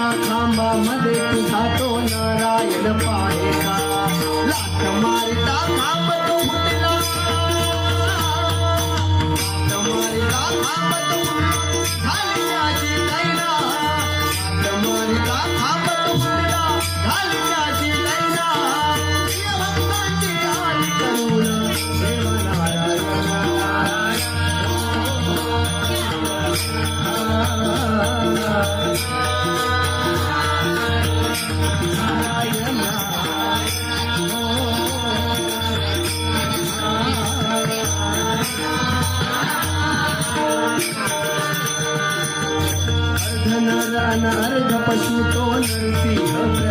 खांबामध्ये तुझा तो नारायण पाहे का लाथ मारिता खांब तो फुटला लाथ मारिता खांब तो झाली त्याची दैना लाथ मारिता खांब तो फुटला झाली त्याची दैना प्रिय भक्तांची आली करुण देव अर्ध पशु तो नरसिंह